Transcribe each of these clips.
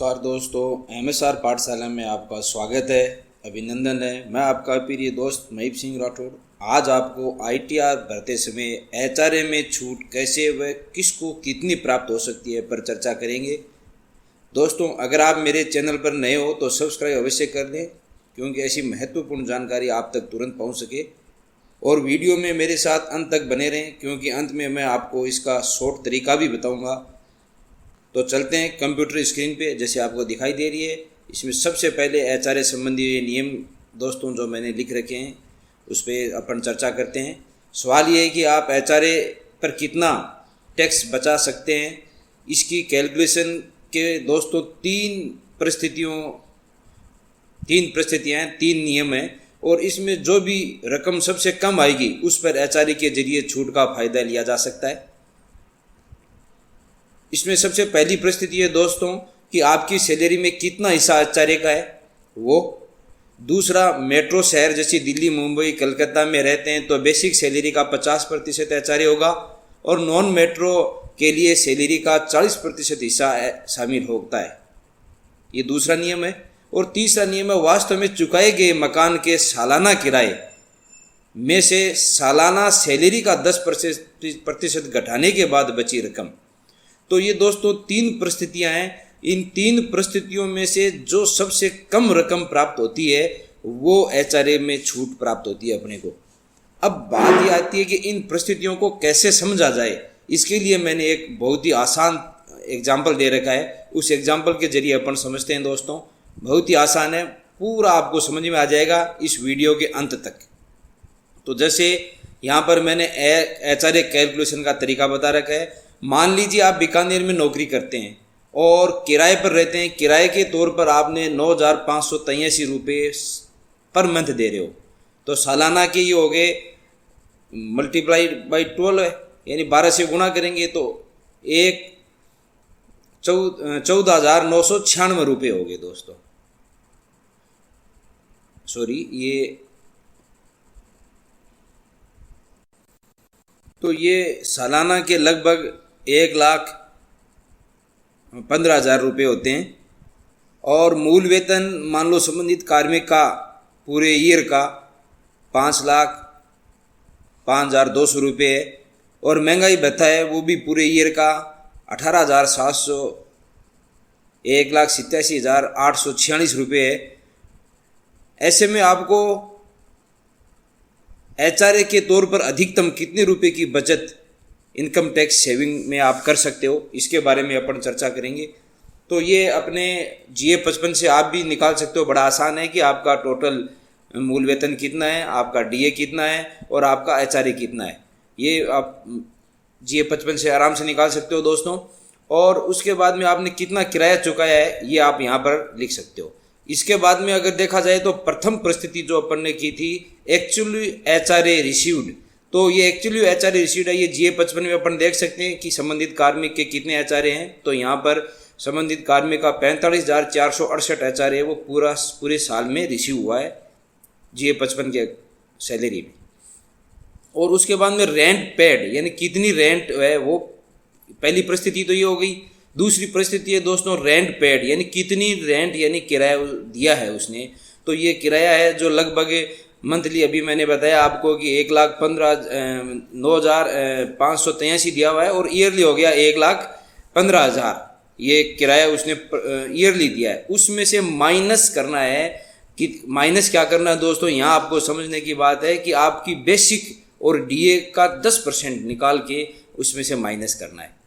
नमस्कार दोस्तों, MSR पाठशाला में आपका स्वागत है, अभिनंदन है। मैं आपका प्रिय दोस्त महीप सिंह राठौड़ आज आपको ITR भरते समय HRA में छूट कैसे व किसको कितनी प्राप्त हो सकती है पर चर्चा करेंगे। दोस्तों, अगर आप मेरे चैनल पर नए हो तो सब्सक्राइब अवश्य कर दें, क्योंकि ऐसी महत्वपूर्ण जानकारी आप तक तुरंत पहुंच सके। और वीडियो में मेरे साथ अंत तक बने रहें, क्योंकि अंत में मैं आपको इसका शॉर्ट तरीका भी बताऊंगा। तो चलते हैं कंप्यूटर स्क्रीन पे, जैसे आपको दिखाई दे रही है। इसमें सबसे पहले HRA संबंधी नियम दोस्तों जो मैंने लिख रखे हैं उस पर अपन चर्चा करते हैं। सवाल ये है कि आप HRA पर कितना टैक्स बचा सकते हैं। इसकी कैलकुलेशन के दोस्तों तीन परिस्थितियाँ हैं, तीन नियम हैं, और इसमें जो भी रकम सबसे कम आएगी उस पर HRA के जरिए छूट का फ़ायदा लिया जा सकता है। इसमें सबसे पहली परिस्थिति है दोस्तों कि आपकी सैलरी में कितना हिस्सा HRA का है वो। दूसरा, मेट्रो शहर जैसे दिल्ली, मुंबई, कलकत्ता में रहते हैं तो बेसिक सैलरी का 50% HRA होगा, और नॉन मेट्रो के लिए सैलरी का 40% हिस्सा शामिल होता है। ये दूसरा नियम है। और तीसरा नियम है, वास्तव में चुकाए गए मकान के सालाना किराए में से सालाना सैलरी का 10% घटाने के बाद बची रकम। तो ये दोस्तों तीन परिस्थितियां हैं। इन तीन परिस्थितियों में से जो सबसे कम रकम प्राप्त होती है वो HRA में छूट प्राप्त होती है अपने को। अब बात ये आती है कि इन परिस्थितियों को कैसे समझा जाए। इसके लिए मैंने एक बहुत ही आसान एग्जाम्पल दे रखा है। उस एग्जाम्पल के जरिए अपन समझते हैं दोस्तों। बहुत ही आसान है, पूरा आपको समझ में आ जाएगा इस वीडियो के अंत तक। तो जैसे यहाँ पर मैंने HRA कैलकुलेशन का तरीका बता रखा है। मान लीजिए आप बीकानेर में नौकरी करते हैं और किराए पर रहते हैं। किराए के तौर पर आपने 9,583 रुपये पर मंथ दे रहे हो, तो सालाना के ये हो गए मल्टीप्लाइड बाई 12 है, यानी 12 से गुणा करेंगे तो 14,996 रुपये हो गए दोस्तों। ये सालाना के लगभग 1,15,000 रुपये होते हैं। और मूल वेतन मान लो संबंधित कार्मिक का पूरे ईयर का 5,05,200 रुपये है, और महंगाई भत्ता है वो भी पूरे ईयर का 18,700 1,87,846 रुपये है। ऐसे में आपको HRA के तौर पर अधिकतम कितने रुपए की बचत इनकम टैक्स सेविंग में आप कर सकते हो, इसके बारे में अपन चर्चा करेंगे। तो ये अपने GA 55 से आप भी निकाल सकते हो। बड़ा आसान है कि आपका टोटल मूल वेतन कितना है, आपका DA कितना है और आपका HRA कितना है। ये आप GA 55 से आराम से निकाल सकते हो दोस्तों। और उसके बाद में आपने कितना किराया चुकाया है ये आप यहाँ पर लिख सकते हो। इसके बाद में अगर देखा जाए तो प्रथम परिस्थिति जो अपन ने की थी, एक्चुअली HRA रिसीव्ड, तो ये एक्चुअली HRA रिसीव्ड है। ये GA 55 में अपन देख सकते हैं कि संबंधित कार्मिक के कितने HRA हैं। तो यहाँ पर संबंधित कार्मिक का 45,468 HRA है, वो पूरे साल में रिसीव हुआ है GA 55 के सैलरी में। और उसके बाद में रेंट पेड, यानी कितनी रेंट है वो, पहली परिस्थिति तो ये हो गई। दूसरी परिस्थिति है दोस्तों रेंट पेड, यानी कितनी रेंट यानी किराया दिया है उसने। तो ये किराया है जो लगभग मंथली, अभी मैंने बताया आपको कि 9,583 दिया हुआ है, और ईयरली हो गया 1,15,000। ये किराया उसने ईयरली दिया है। उसमें से माइनस करना है कि माइनस क्या करना है दोस्तों, यहाँ आपको समझने की बात है कि आपकी बेसिक और DA का 10% निकाल के उसमें से माइनस करना है।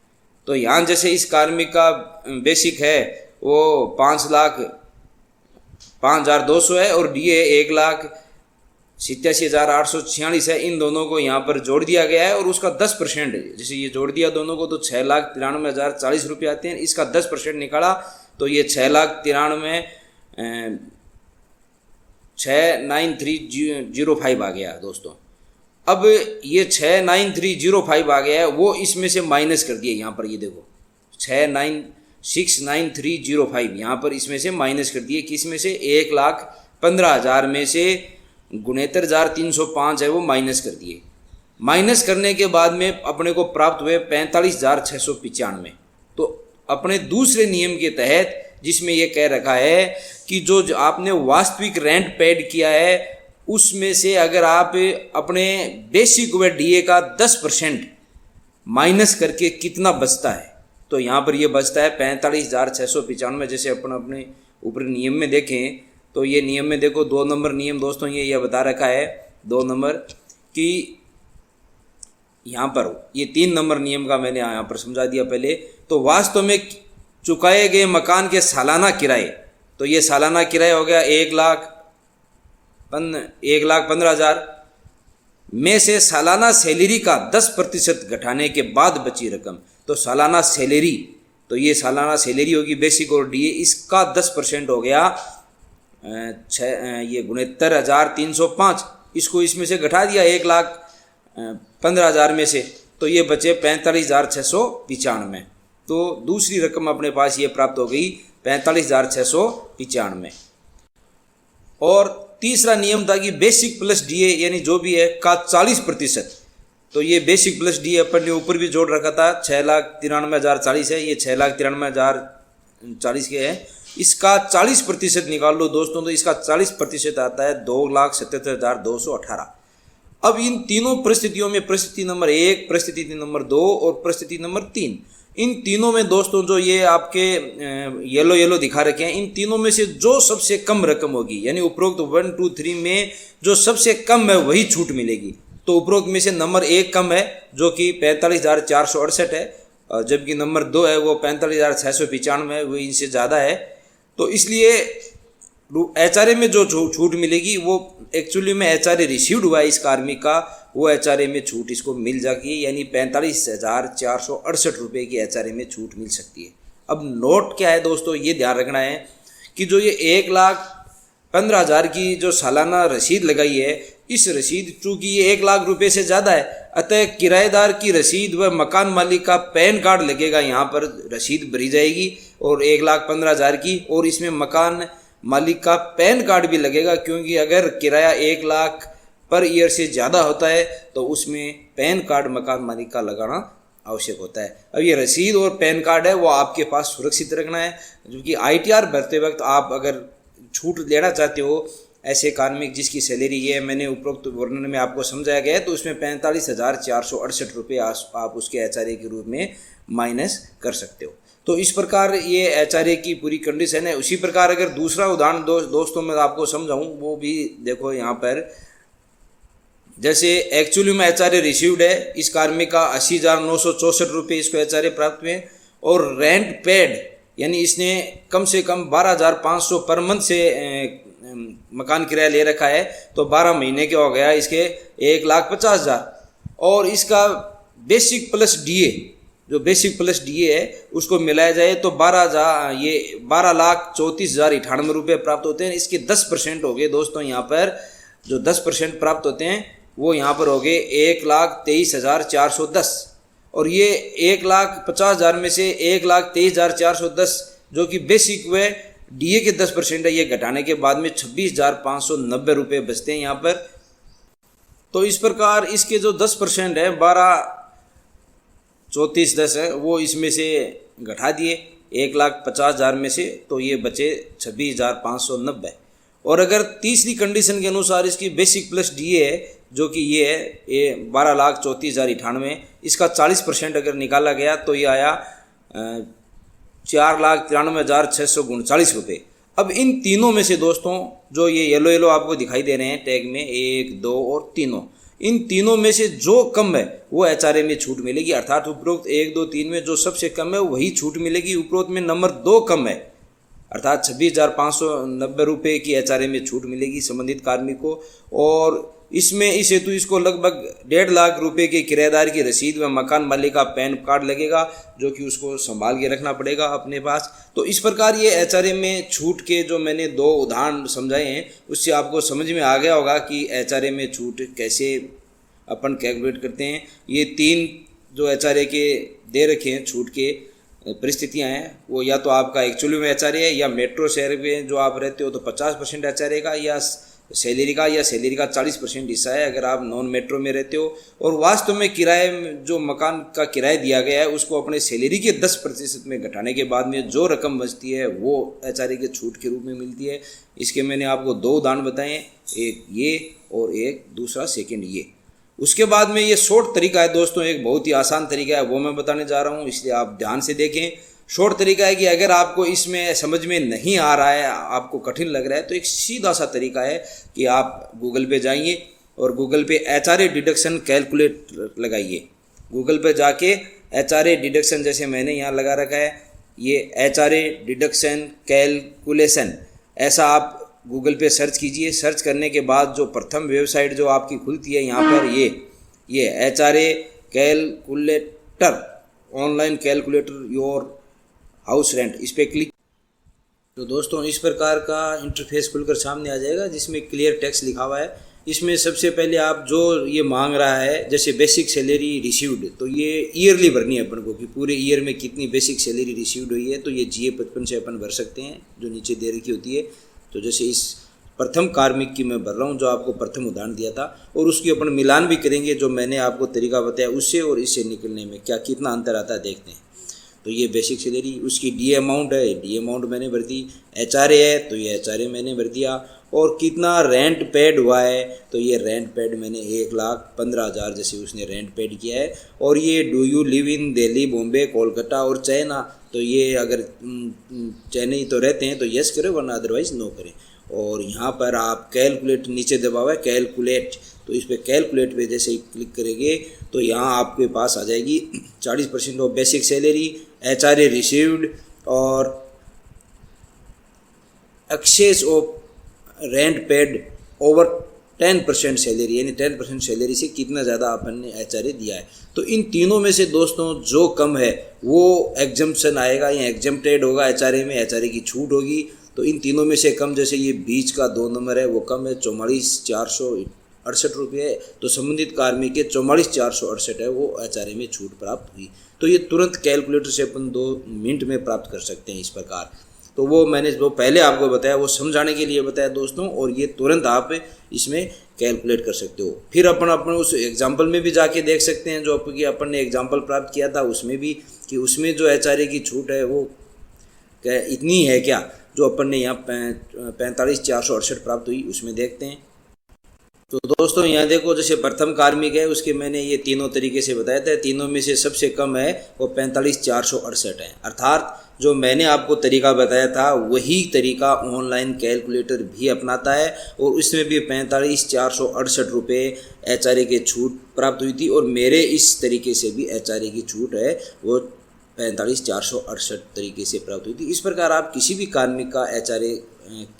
तो यहाँ जैसे इस कार्मिक का बेसिक है वो 5,05,200 है, और DA 1,87,846 है। इन दोनों को यहाँ पर जोड़ दिया गया है, और उसका 10%, जैसे ये जोड़ दिया दोनों को तो 6,93,040 रुपये आते हैं। इसका 10% निकाला तो ये 6,93,005 आ गया दोस्तों। अब ये 6,93,005 आ गया है, वो इसमें से माइनस कर दिए। यहाँ पर ये देखो 6,93,005 यहाँ पर इसमें से माइनस कर दिए। किसमें से, 1,15,000 में से गुणेतर 305 है वो माइनस कर दिए। माइनस करने के बाद में अपने को प्राप्त हुए 45,695। तो अपने दूसरे नियम के तहत जिसमें ये कह रखा है कि जो आपने वास्तविक रेंट पेड किया है उसमें से अगर आप अपने बेसिक व डीए का 10% माइनस करके कितना बचता है, तो यहाँ पर ये बचता है 45,695। जैसे अपन अपने ऊपर नियम में देखें तो ये नियम में देखो 2 नंबर नियम दोस्तों ये बता रखा है 2 नंबर कि यहाँ पर ये 3 नंबर नियम का मैंने यहाँ पर समझा दिया पहले। तो वास्तव में चुकाए गए मकान के सालाना किराए, तो ये सालाना किराया हो गया 1,15,000 में से सालाना सैलरी का 10% घटाने के बाद बची रकम। तो सालाना सैलरी, तो ये सालाना सैलरी होगी बेसिक और डीए, इसका 10% हो गया ये 69,305। इसको इसमें से घटा दिया 1,15,000 में से, तो ये बचे 45,695। तो दूसरी रकम अपने पास ये प्राप्त हो गई 45,695। और तीसरा नियम था कि बेसिक प्लस डीए यानी जो भी है का 40%। तो ये बेसिक प्लस डीए अपन ने ऊपर भी जोड़ रखा था 6,93,040 है, ये 6,93,040 के है। इसका 40% निकाल लो दोस्तों, तो इसका 40% आता है 2,77,218। अब इन तीनों परिस्थितियों में परिस्थिति नंबर 1, परिस्थिति नंबर 2 और परिस्थिति नंबर 3, इन तीनों में दोस्तों जो ये आपके येलो दिखा रखे हैं, इन तीनों में से जो सबसे कम रकम होगी यानी उपरोक्त 1, 2, 3 में जो सबसे कम है वही छूट मिलेगी। तो उपरोक्त में से नंबर 1 कम है जो कि 45,468 है, जबकि नंबर 2 है वो 45,695 है, वो इनसे ज़्यादा है। तो इसलिए एचआरए में जो छूट मिलेगी वो एक्चुअली में एचआरए रिसीव्ड हुआ है इस कार्मिक का, वो एचआरए में छूट इसको मिल जाएगी, यानी 45,468 रुपये की एचआरए में छूट मिल सकती है। अब नोट क्या है दोस्तों, ये ध्यान रखना है कि जो ये 1,15,000 की जो सालाना रसीद लगाई है, इस रसीद चूँकि ये 1,00,000 रुपये से ज़्यादा है, अतः किराएदार की रसीद व मकान मालिक का पैन कार्ड लगेगा, यहाँ पर रसीद भरी जाएगी और 1,15,000 की, और इसमें मकान मालिक का पैन कार्ड भी लगेगा, क्योंकि अगर किराया 1,00,000 पर ईयर से ज़्यादा होता है तो उसमें पैन कार्ड मकान मालिक का लगाना आवश्यक होता है। अब ये रसीद और पैन कार्ड है वो आपके पास सुरक्षित रखना है, क्योंकि आईटीआर भरते वक्त आप अगर छूट लेना चाहते हो ऐसे कार्मिक जिसकी सैलरी ये मैंने उपरोक्त वर्णन में आपको समझाया गया है, तो उसमें 45,468 रुपये आप उसके एचआरए के रूप में माइनस कर सकते हो। तो इस प्रकार ये एचआरए की पूरी कंडीशन है। उसी प्रकार अगर दूसरा उदाहरण दोस्तों मैं आपको समझाऊं, वो भी देखो यहाँ पर, जैसे एक्चुअली में एचआरए रिसीव्ड है इस कार्मिक का 80,964 रुपये इसको एचआरए प्राप्त हुए, और रेंट पेड यानी इसने कम से कम 12,500 पर मंथ से मकान किराया ले रखा है, तो 12 महीने के हो गया इसके 1,50,000, और इसका बेसिक प्लस डीए, जो बेसिक प्लस डीए है उसको मिलाया जाए तो 12,34,098 रुपये प्राप्त होते हैं। इसके 10% हो गए दोस्तों, यहाँ पर जो 10% प्राप्त होते हैं वो यहाँ पर हो गए 1,23,410, और ये 1,50,000 में से 1,23,410 जो कि बेसिक व डीए के 10% है, ये घटाने के बाद में 26,590 रुपये बचते हैं यहाँ पर। तो इस प्रकार इसके जो 10% है 12,34,10 है, वो इसमें से घटा दिए 1,50,000 में से, तो ये बचे 26,590। और अगर तीसरी कंडीशन के अनुसार इसकी बेसिक प्लस डीए है जो कि ये है, ये 12,34,098, इसका 40% अगर निकाला गया तो ये आया 4,93,639 रुपये। अब इन तीनों में से दोस्तों जो ये येलो आपको दिखाई दे रहे हैं टैग में 1, 2 और तीनों, इन तीनों में से जो कम है वो एचआरए में छूट मिलेगी, अर्थात उपरोक्त 1, 2, 3 में जो सबसे कम है वही छूट मिलेगी। उपरोक्त में नंबर 2 कम है, अर्थात 26,590 रुपये की एचआरए में छूट मिलेगी संबंधित कार्मिक को, और इसमें इस हेतु इसको लगभग 1.5 लाख रुपए के किराएदार की रसीद व मकान मालिक का पैन कार्ड लगेगा, जो कि उसको संभाल के रखना पड़ेगा अपने पास। तो इस प्रकार ये एचआरए में छूट के जो मैंने 2 उदाहरण समझाए हैं उससे आपको समझ में आ गया होगा कि एचआरए में छूट कैसे अपन कैलकुलेट करते हैं। ये 3 जो एचआरए के दे रखे हैं छूट के परिस्थितियाँ हैं, वो या तो आपका एक्चुअली में एचआरए है, या मेट्रो शहर में जो आप रहते हो तो 50% एचआरए का, या सैलरी का, या सैलरी का 40% हिस्सा है अगर आप नॉन मेट्रो में रहते हो। और वास्तव में किराए जो मकान का किराया दिया गया है उसको अपने सैलरी के 10% में घटाने के बाद में जो रकम बचती है वो HRA के छूट के रूप में मिलती है। इसके मैंने आपको 2 उदाहरण बताए, एक ये और एक दूसरा सेकेंड ये। उसके बाद में ये शॉर्ट तरीका है दोस्तों, एक बहुत ही आसान तरीका है, वो मैं बताने जा रहा हूँ, इसलिए आप ध्यान से देखें। शॉर्ट तरीका है कि अगर आपको इसमें समझ में नहीं आ रहा है, आपको कठिन लग रहा है, तो एक सीधा सा तरीका है कि आप गूगल पे जाइए और गूगल पे HRA डिडक्शन कैलकुलेट लगाइए। गूगल पे जाके HRA डिडक्शन, जैसे मैंने यहाँ लगा रखा है ये HRA डिडक्शन कैलकुलेशन, ऐसा आप गूगल पे सर्च कीजिए। सर्च करने के बाद जो प्रथम वेबसाइट जो आपकी खुलती है यहाँ पर ये HRA calculator, online calculator your house rent, इस पर क्लिक। तो दोस्तों इस प्रकार का इंटरफेस खुलकर सामने आ जाएगा जिसमें क्लियर टेक्स्ट लिखा हुआ है। इसमें सबसे पहले आप जो ये मांग रहा है, जैसे बेसिक सैलरी रिसीव्ड, तो ये ईयरली भरनी है अपन को कि पूरे ईयर में कितनी बेसिक सैलरी रिसीव्ड हुई है। तो ये GA 55 से अपन भर सकते हैं जो नीचे दे रखी होती है। तो जैसे इस प्रथम कार्मिक की मैं भर रहा हूँ जो आपको प्रथम उदाहरण दिया था, और उसकी अपन मिलान भी करेंगे जो मैंने आपको तरीका बताया उससे और इससे निकलने में क्या कितना अंतर आता है देखते हैं। तो ये बेसिक सैलरी, उसकी DA अमाउंट है, DA अमाउंट मैंने भर दी। HRA है तो ये HRA मैंने भर दिया। और कितना रेंट पेड हुआ है, तो ये रेंट पेड मैंने 1,15,000 जैसे उसने रेंट पेड किया है। और ये do you live in Delhi, Bombay, Kolkata और चाइना, तो ये अगर चेन्नई तो रहते हैं तो यस करें, वरना अदरवाइज नो करें। और यहाँ पर आप कैलकुलेट नीचे दबा हुआ है कैलकुलेट, तो इस पर कैलकुलेट पे जैसे ही क्लिक करेंगे तो यहाँ आपके पास आ जाएगी 40% of basic salary, HRA received और excess of rent paid over 10% salary, यानी 10% सैलरी से कितना ज़्यादा अपन ने HRA दिया है। तो इन तीनों में से दोस्तों जो कम है वो एग्जम्पशन आएगा या एग्जम्प्टेड होगा, HRA में HRA की छूट होगी। तो इन तीनों में से कम, जैसे ये बीच का 2 नंबर है वो कम है, 44,468 रुपये है। तो संबंधित कार्मिक के 44,468 है वो HRA में छूट प्राप्त हुई। तो ये तुरंत कैलकुलेटर से अपन 2 मिनट में प्राप्त कर सकते हैं इस प्रकार। तो वो मैंने जो पहले आपको बताया वो समझाने के लिए बताया दोस्तों, और ये तुरंत आप इसमें कैलकुलेट कर सकते हो। फिर अपन उस एग्जाम्पल में भी जाके देख सकते हैं जो अपन ने एग्जाम्पल प्राप्त किया था उसमें भी, कि उसमें जो HRA की छूट है वो क्या इतनी है क्या जो अपन ने यहाँ 45,468 प्राप्त हुई, उसमें देखते हैं। तो दोस्तों यहाँ देखो, जैसे प्रथम कार्मिक है उसके मैंने ये तीनों तरीके से बताया था, तीनों में से सबसे कम है वो 45,468 है। अर्थात जो मैंने आपको तरीका बताया था वही तरीका ऑनलाइन कैलकुलेटर भी अपनाता है, और उसमें भी 45,468 रुपये HRA के छूट प्राप्त हुई थी। और मेरे इस तरीके से भी HRA की छूट है वो 45,468 तरीके से प्राप्त हुई थी। इस प्रकार आप किसी भी कार्मिक का HRA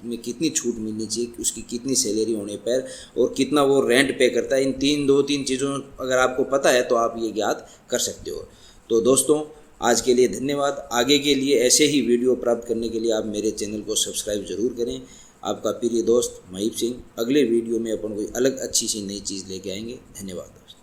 में कितनी छूट मिलनी चाहिए, उसकी कितनी सैलरी होने पर, और कितना वो रेंट पे करता है, इन 2-3 चीज़ों अगर आपको पता है तो आप ये ज्ञात कर सकते हो। तो दोस्तों आज के लिए धन्यवाद। आगे के लिए ऐसे ही वीडियो प्राप्त करने के लिए आप मेरे चैनल को सब्सक्राइब जरूर करें। आपका प्रिय दोस्त महीप सिंह। अगले वीडियो में अपन कोई अलग अच्छी सी नई चीज़ लेके आएंगे। धन्यवाद दोस्तों।